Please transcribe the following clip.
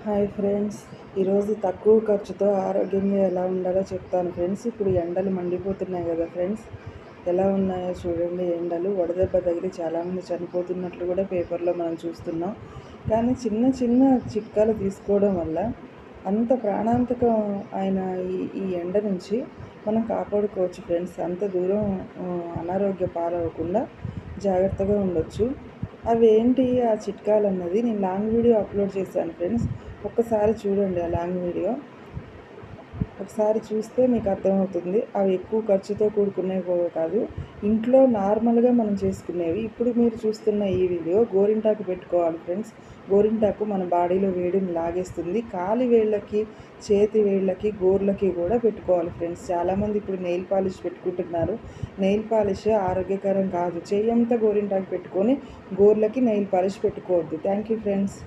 Hi friends, ఈరోజు తక్కువ ఖర్చుతో ఆరోగ్యంగా ఎలా ఉండాలో చెప్తాను ఫ్రెండ్స్. ఇప్పుడు ఎండలు మండిపోతున్నాయి కదా ఫ్రెండ్స్, ఎలా ఉన్నాయో చూడండి. ఎండలు వడదెబ్బ తగిలి చాలామంది చనిపోతున్నట్లు కూడా పేపర్లో మనం చూస్తున్నాం. కానీ చిన్న చిన్న చిట్కాలు తీసుకోవడం వల్ల అంత ప్రాణాంతకం అయిన ఈ ఎండ నుంచి మనం కాపాడుకోవచ్చు ఫ్రెండ్స్. అంత దూరం అనారోగ్య పాలవకుండా జాగ్రత్తగా ఉండొచ్చు. అవి ఏంటి ఆ చిట్కాలు అన్నది నేను లాంగ్ వీడియో అప్లోడ్ చేశాను ఫ్రెండ్స్. ఒక్కసారి చూడండి ఆ లాంగ్ వీడియో. ఒకసారి చూస్తే మీకు అర్థమవుతుంది. అవి ఎక్కువ ఖర్చుతో కూడుకునేవి కాదు, ఇంట్లో నార్మల్గా మనం చేసుకునేవి. ఇప్పుడు మీరు చూస్తున్న ఈ వీడియో గోరింటాకు పెట్టుకోవాలి ఫ్రెండ్స్. గోరింటాకు మన బాడీలో వేడిని లాగేస్తుంది. కాలి వేళ్ళకి, చేతి వేళ్ళకి, గోర్లకి కూడా పెట్టుకోవాలి ఫ్రెండ్స్. చాలామంది ఇప్పుడు నెయిల్ పాలిష్ పెట్టుకుంటున్నారు. నెయిల్ పాలిష్ ఆరోగ్యకరం కాదు. చెయ్యంతా గోరింటాకు పెట్టుకొని గోర్లకి నెయిల్ పాలిష్ పెట్టుకోవద్దు. Thank you friends.